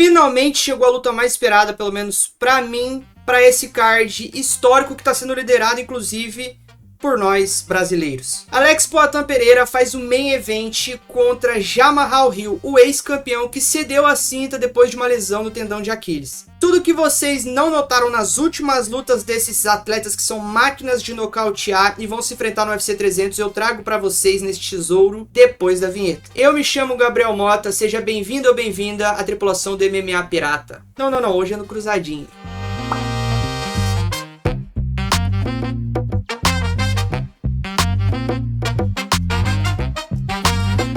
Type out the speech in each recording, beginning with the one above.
Finalmente chegou a luta mais esperada, pelo menos pra mim, pra esse card histórico que tá sendo liderado, inclusive, por nós brasileiros. Alex Poatan Pereira faz o main event contra Jamahal Hill, o ex-campeão que cedeu a cinta depois de uma lesão no tendão de Aquiles. Tudo que vocês não notaram nas últimas lutas desses atletas que são máquinas de nocautear e vão se enfrentar no UFC 300, eu trago pra vocês neste tesouro depois da vinheta. Eu me chamo Gabriel Mota, seja bem-vindo ou bem-vinda à tripulação do MMA Pirata. Não, hoje é no Cruzadinho.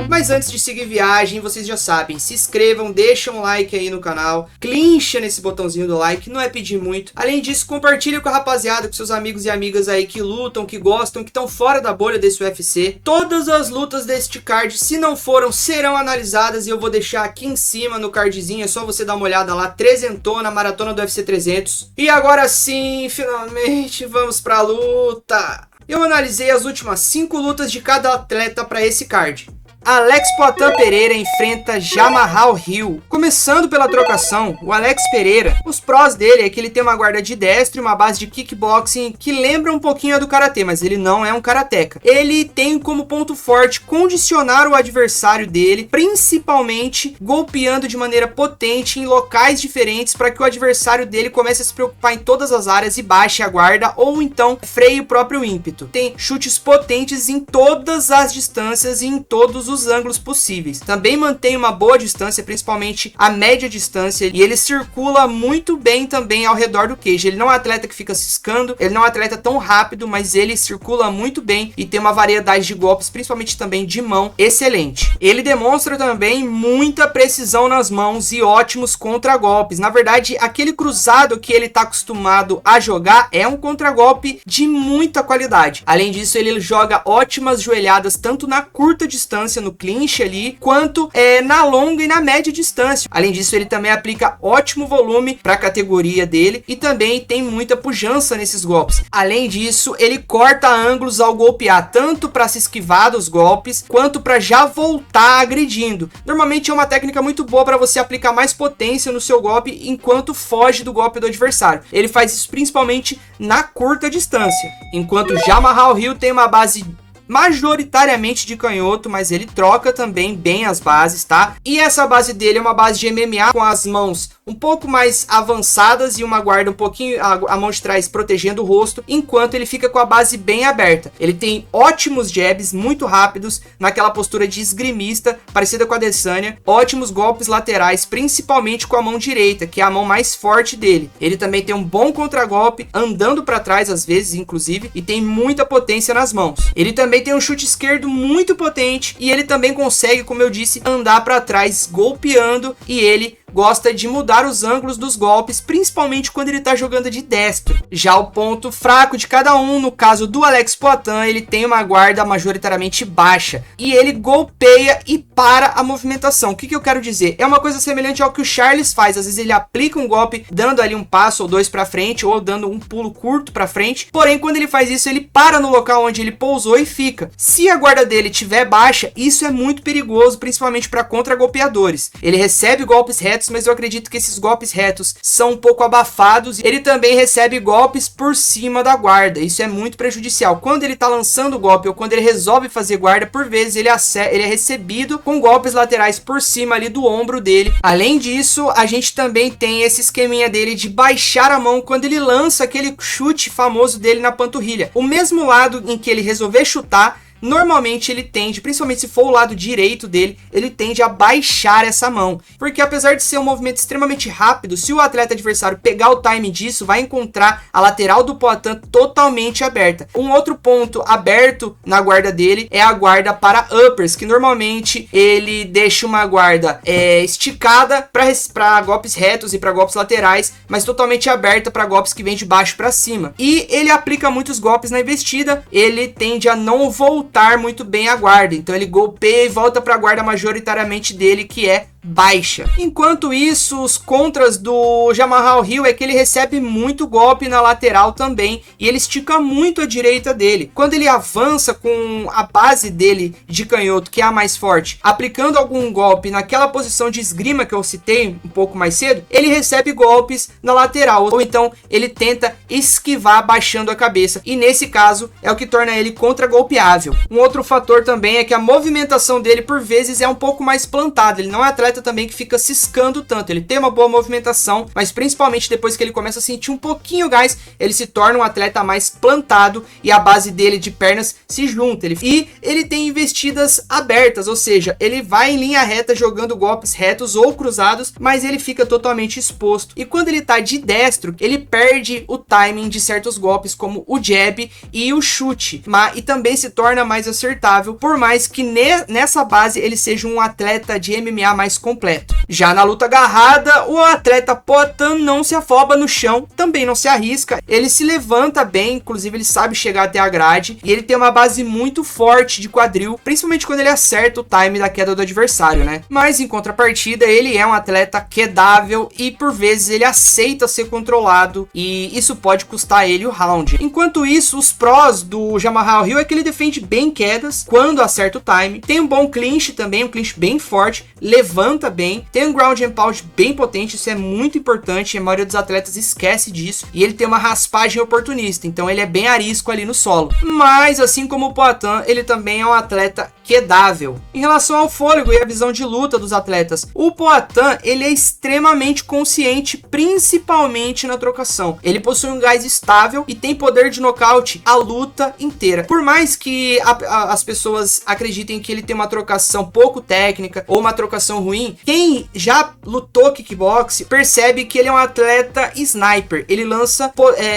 Mas antes de seguir viagem, vocês já sabem, se inscrevam, deixem um like aí no canal, clincha nesse botãozinho do like, não é pedir muito. Além disso, compartilhe com a rapaziada, com seus amigos e amigas aí que lutam, que gostam, que estão fora da bolha desse UFC. Todas as lutas deste card, se não foram, serão analisadas e eu vou deixar aqui em cima no cardzinho, é só você dar uma olhada lá, trezentona, maratona do UFC 300. E agora sim, finalmente, vamos pra luta! Eu analisei as últimas 5 lutas de cada atleta para esse card. Alex Poatan Pereira enfrenta Jamahal Hill. Começando pela trocação, o Alex Pereira, os prós dele é que ele tem uma guarda de destro e uma base de kickboxing que lembra um pouquinho a do karatê, mas ele não é um karateca. Ele tem como ponto forte condicionar o adversário dele, principalmente golpeando de maneira potente em locais diferentes para que o adversário dele comece a se preocupar em todas as áreas e baixe a guarda ou então freie o próprio ímpeto. Tem chutes potentes em todas as distâncias e em todos os ângulos possíveis. Também mantém uma boa distância, principalmente a média distância, e ele circula muito bem também ao redor do cage. Ele não é um atleta que fica ciscando, ele não é um atleta tão rápido, mas ele circula muito bem e tem uma variedade de golpes, principalmente também de mão, excelente. Ele demonstra também muita precisão nas mãos e ótimos contragolpes. Na verdade, aquele cruzado que ele está acostumado a jogar é um contragolpe de muita qualidade. Além disso, ele joga ótimas joelhadas tanto na curta distância, no clinch ali, quanto na longa e na média distância. Além disso, ele também aplica ótimo volume para a categoria dele e também tem muita pujança nesses golpes. Além disso, ele corta ângulos ao golpear, tanto para se esquivar dos golpes, quanto para já voltar agredindo. Normalmente é uma técnica muito boa para você aplicar mais potência no seu golpe enquanto foge do golpe do adversário. Ele faz isso principalmente na curta distância. Enquanto Jamahal Hill tem uma base majoritariamente de canhoto, mas ele troca também bem as bases, tá? E essa base dele é uma base de MMA com as mãos um pouco mais avançadas e uma guarda um pouquinho a mão de trás protegendo o rosto, enquanto ele fica com a base bem aberta. Ele tem ótimos jabs muito rápidos naquela postura de esgrimista parecida com a Adesanya, ótimos golpes laterais, principalmente com a mão direita, que é a mão mais forte dele. Ele também tem um bom contragolpe, andando para trás às vezes, inclusive, e tem muita potência nas mãos. Ele também tem um chute esquerdo muito potente e ele também consegue, como eu disse, andar para trás golpeando, e ele gosta de mudar os ângulos dos golpes, principalmente quando ele tá jogando de destro. Já o ponto fraco de cada um, no caso do Alex Poatan, ele tem uma guarda majoritariamente baixa e ele golpeia e para a movimentação. O que eu quero dizer? É uma coisa semelhante ao que o Charles faz. Às vezes ele aplica um golpe dando ali um passo ou dois para frente, ou dando um pulo curto para frente, porém quando ele faz isso, ele para no local onde ele pousou e fica. Se a guarda dele estiver baixa, isso é muito perigoso, principalmente para contra-golpeadores. Ele recebe golpes retos, mas eu acredito que esses golpes retos são um pouco abafados. Ele também recebe golpes por cima da guarda, isso é muito prejudicial. Quando ele tá lançando o golpe ou quando ele resolve fazer guarda, por vezes ele é recebido com golpes laterais por cima ali do ombro dele. Além disso, a gente também tem esse esqueminha dele de baixar a mão quando ele lança aquele chute famoso dele na panturrilha. O mesmo lado em que ele resolver chutar, normalmente ele tende, principalmente se for o lado direito dele, ele tende a baixar essa mão, porque apesar de ser um movimento extremamente rápido, se o atleta adversário pegar o time disso, vai encontrar a lateral do Poatan totalmente aberta. Um outro ponto aberto na guarda dele é a guarda para uppers, que normalmente ele deixa uma guarda esticada para golpes retos e para golpes laterais, mas totalmente aberta para golpes que vêm de baixo para cima. E ele aplica muitos golpes na investida, ele tende a não voltar lutar muito bem a guarda. Então ele golpeia e volta para a guarda majoritariamente dele, que é baixa. Enquanto isso, os contras do Jamahal Hill é que ele recebe muito golpe na lateral também, e ele estica muito a direita dele. Quando ele avança com a base dele de canhoto, que é a mais forte, aplicando algum golpe naquela posição de esgrima que eu citei um pouco mais cedo, ele recebe golpes na lateral, ou então ele tenta esquivar baixando a cabeça, e nesse caso é o que torna ele contra-golpeável. Um outro fator também é que a movimentação dele por vezes é um pouco mais plantada, ele não é atleta também que fica ciscando tanto, ele tem uma boa movimentação, mas principalmente depois que ele começa a sentir um pouquinho gás, ele se torna um atleta mais plantado e a base dele de pernas se junta. E ele tem investidas abertas, ou seja, ele vai em linha reta jogando golpes retos ou cruzados, mas ele fica totalmente exposto. E quando ele tá de destro, ele perde o timing de certos golpes, como o jab e o chute, e também se torna mais acertável, por mais que nessa base ele seja um atleta de MMA mais completo. Já na luta agarrada, o atleta Poatan não se afoba no chão, também não se arrisca, ele se levanta bem, inclusive ele sabe chegar até a grade, e ele tem uma base muito forte de quadril, principalmente quando ele acerta o time da queda do adversário, né? Mas em contrapartida, ele é um atleta quedável e por vezes ele aceita ser controlado, e isso pode custar a ele o round. Enquanto isso, os prós do Jamahal Hill é que ele defende bem quedas quando acerta o time, tem um bom clinch também, um clinch bem forte, levanta bem, tem um ground and pound bem potente, isso é muito importante, a maioria dos atletas esquece disso, e ele tem uma raspagem oportunista, então ele é bem arisco ali no solo. Mas assim como o Poatan, ele também é um atleta quedável. Em relação ao fôlego e a visão de luta dos atletas, o Poatan, ele é extremamente consciente, principalmente na trocação. Ele possui um gás estável e tem poder de nocaute a luta inteira. Por mais que as pessoas acreditem que ele tem uma trocação pouco técnica ou uma trocação ruim, quem já lutou kickbox percebe que ele é um atleta sniper. Ele lança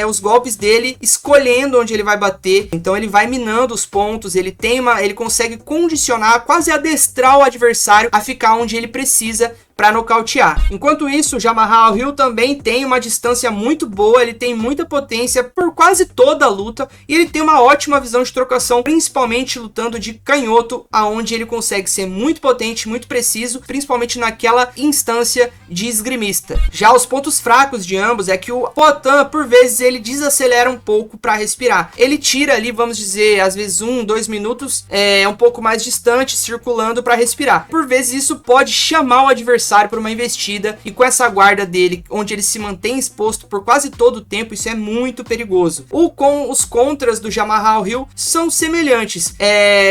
os golpes dele escolhendo onde ele vai bater, então ele vai minando os pontos, ele consegue condicionar, quase adestrar o adversário a ficar onde ele precisa para nocautear. Enquanto isso, o Jamahal Hill também tem uma distância muito boa, ele tem muita potência por quase toda a luta e ele tem uma ótima visão de trocação, principalmente lutando de canhoto, aonde ele consegue ser muito potente, muito preciso, principalmente naquela instância de esgrimista. Já os pontos fracos de ambos é que o Poatan, por vezes, ele desacelera um pouco para respirar. Ele tira ali, vamos dizer, às vezes 1-2 minutos, um pouco mais distante, circulando para respirar. Por vezes isso pode chamar o adversário por uma investida, e com essa guarda dele, onde ele se mantém exposto por quase todo o tempo, isso é muito perigoso. Os contras do Jamahal Hill são semelhantes.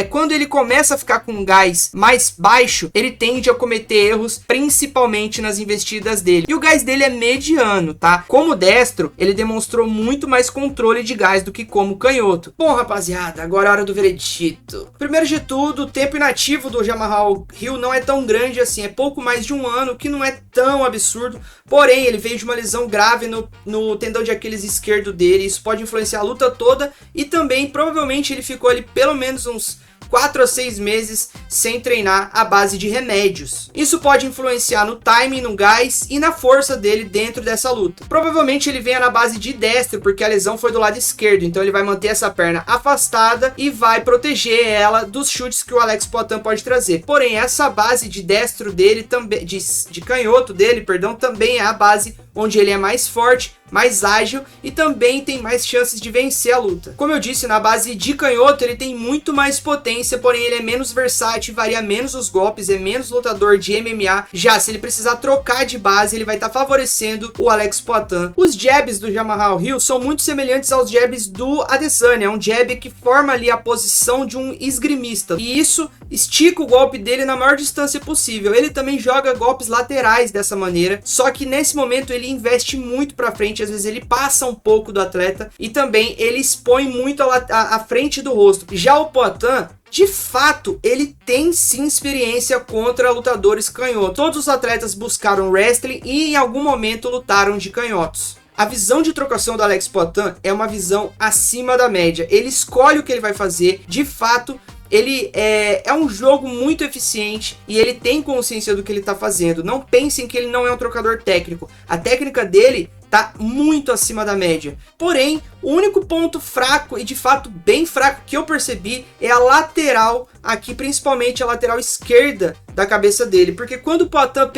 Quando ele começa a ficar com um gás mais baixo, ele tende a cometer erros, principalmente nas investidas dele. E o gás dele é mediano, tá? Como destro, ele demonstrou muito mais controle de gás do que como canhoto. Bom, rapaziada, agora é a hora do veredito. Primeiro de tudo, o tempo inativo do Jamahal Hill não é tão grande assim, é pouco mais de um ano, que não é tão absurdo, porém ele veio de uma lesão grave no tendão de Aquiles esquerdo dele, isso pode influenciar a luta toda, e também provavelmente ele ficou ali pelo menos uns 4 a 6 meses sem treinar à base de remédios. Isso pode influenciar no timing, no gás e na força dele dentro dessa luta. Provavelmente ele venha na base de destro, porque a lesão foi do lado esquerdo, então ele vai manter essa perna afastada e vai proteger ela dos chutes que o Alex Poatan pode trazer. Porém, essa base de destro dele, também de canhoto dele, perdão, também é a base onde ele é mais forte, mais ágil e também tem mais chances de vencer a luta. Como eu disse, na base de canhoto ele tem muito mais potência, porém ele é menos versátil, varia menos os golpes, é menos lutador de MMA. Já se ele precisar trocar de base, ele vai estar favorecendo o Alex Poatan. Os jabs do Jamahal Hill são muito semelhantes aos jabs do Adesanya, é um jab que forma ali a posição de um esgrimista, e isso estica o golpe dele na maior distância possível. Ele também joga golpes laterais dessa maneira, só que nesse momento ele investe muito para frente, às vezes ele passa um pouco do atleta e também ele expõe muito a frente do rosto. Já o Poatan, de fato, ele tem sim experiência contra lutadores canhotos. Todos os atletas buscaram wrestling e em algum momento lutaram de canhotos. A visão de trocação do Alex Poatan é uma visão acima da média. Ele escolhe o que ele vai fazer, de fato. Ele é um jogo muito eficiente e ele tem consciência do que ele está fazendo. Não pensem que ele não é um trocador técnico. A técnica dele tá muito acima da média. Porém, o único ponto fraco, e de fato bem fraco, que eu percebi é a lateral aqui, principalmente a lateral esquerda da cabeça dele. Porque quando o Poatan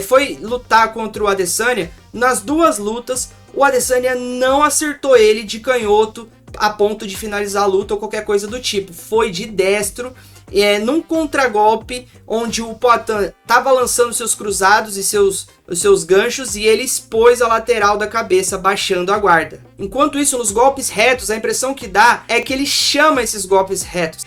foi lutar contra o Adesanya, nas duas lutas, o Adesanya não acertou ele de canhoto a ponto de finalizar a luta ou qualquer coisa do tipo. Foi de destro, num contragolpe, onde o Poatan estava lançando seus cruzados e os seus ganchos, e ele expôs a lateral da cabeça, baixando a guarda. Enquanto isso, nos golpes retos, a impressão que dá é que ele chama esses golpes retos.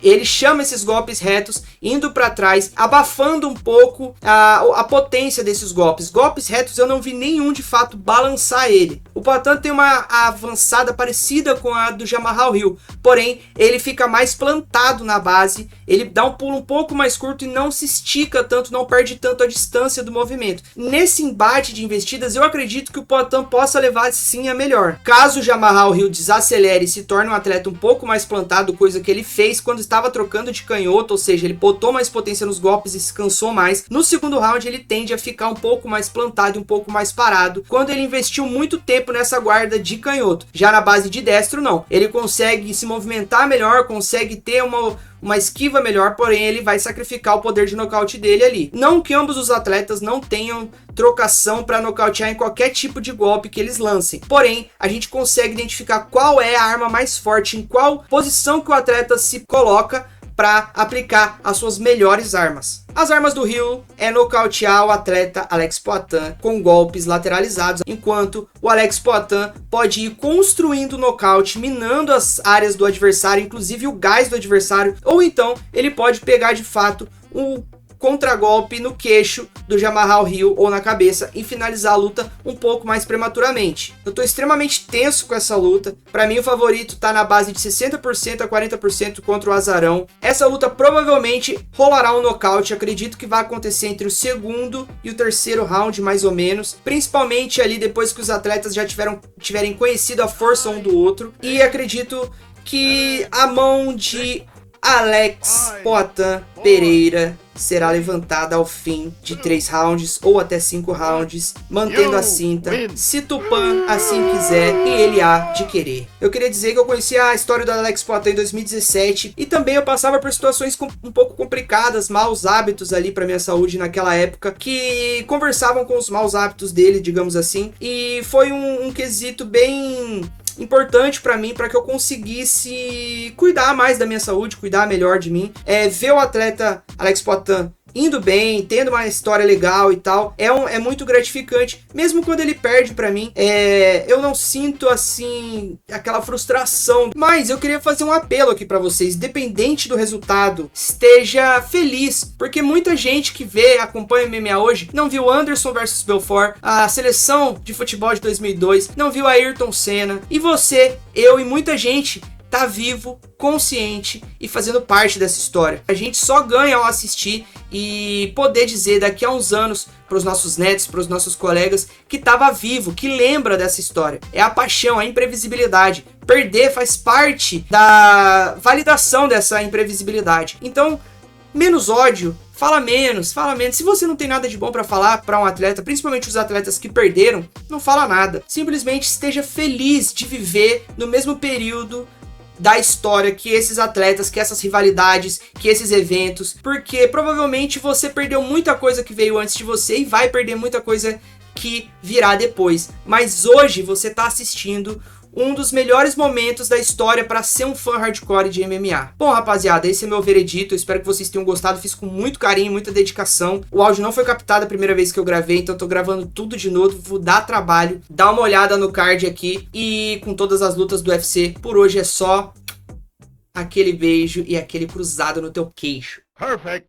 Ele chama esses golpes retos, indo para trás, abafando um pouco a potência desses golpes. Golpes retos eu não vi nenhum de fato balançar ele. O Poatan tem uma avançada parecida com a do Jamahal Hill, porém ele fica mais plantado na base, ele dá um pulo um pouco mais curto e não se estica tanto, não perde tanto a distância do movimento. Nesse embate de investidas, eu acredito que o Poatan possa levar sim a melhor. Caso o Jamahal Hill desacelere e se torne um atleta um pouco mais plantado, coisa que ele fez quando estava trocando de canhoto, ou seja, ele botou mais potência nos golpes e se cansou mais, no segundo round ele tende a ficar um pouco mais plantado e um pouco mais parado, quando ele investiu muito tempo nessa guarda de canhoto. Já na base de destro, não. Ele consegue se movimentar melhor, consegue ter uma esquiva melhor, porém ele vai sacrificar o poder de nocaute dele ali. Não que ambos os atletas não tenham trocação para nocautear em qualquer tipo de golpe que eles lancem, porém a gente consegue identificar qual é a arma mais forte, em qual posição que o atleta se coloca para aplicar as suas melhores armas. As armas do Hill é nocautear o atleta Alex Poatan com golpes lateralizados, enquanto o Alex Poatan pode ir construindo o nocaute, minando as áreas do adversário, inclusive o gás do adversário, ou então ele pode pegar de fato um contragolpe no queixo do Jamahal Hill ou na cabeça e finalizar a luta um pouco mais prematuramente. Eu tô extremamente tenso com essa luta. Para mim o favorito tá na base de 60% a 40% contra o Azarão. Essa luta provavelmente rolará um nocaute. Acredito que vai acontecer entre o segundo e o terceiro round, mais ou menos, principalmente ali depois que os atletas já tiverem conhecido a força um do outro, e acredito que a mão de Alex Poatan Pereira será levantada ao fim de 3 rounds ou até 5 rounds, mantendo a cinta, se Tupã assim quiser e ele há de querer. Eu queria dizer que eu conheci a história do Alex Poatan em 2017 e também eu passava por situações um pouco complicadas, maus hábitos ali para minha saúde naquela época, que conversavam com os maus hábitos dele, digamos assim, e foi um quesito bem importante para mim, para que eu conseguisse cuidar mais da minha saúde, cuidar melhor de mim. Ver o atleta Alex Poatan indo bem, tendo uma história legal e tal, é muito gratificante, mesmo quando ele perde pra mim. Eu não sinto assim aquela frustração, mas eu queria fazer um apelo aqui pra vocês: independente do resultado, esteja feliz, porque muita gente que acompanha o MMA hoje não viu Anderson versus Belfort, a seleção de futebol de 2002, não viu Ayrton Senna, e você, eu e muita gente tá vivo, consciente e fazendo parte dessa história. A gente só ganha ao assistir e poder dizer daqui a uns anos para os nossos netos, para os nossos colegas, que estava vivo, que lembra dessa história. É a paixão, a imprevisibilidade. Perder faz parte da validação dessa imprevisibilidade. Então, menos ódio, fala menos. Se você não tem nada de bom para falar para um atleta, principalmente os atletas que perderam, não fala nada. Simplesmente esteja feliz de viver no mesmo período da história que esses atletas, que essas rivalidades, que esses eventos, porque provavelmente você perdeu muita coisa que veio antes de você e vai perder muita coisa que virá depois, mas hoje você tá assistindo um dos melhores momentos da história para ser um fã hardcore de MMA. Bom, rapaziada, esse é meu veredito. Eu espero que vocês tenham gostado. Fiz com muito carinho, muita dedicação. O áudio não foi captado a primeira vez que eu gravei, então eu tô gravando tudo de novo. Vou dar trabalho. Dá uma olhada no card aqui e com todas as lutas do UFC. Por hoje é só aquele beijo e aquele cruzado no teu queixo. Perfect.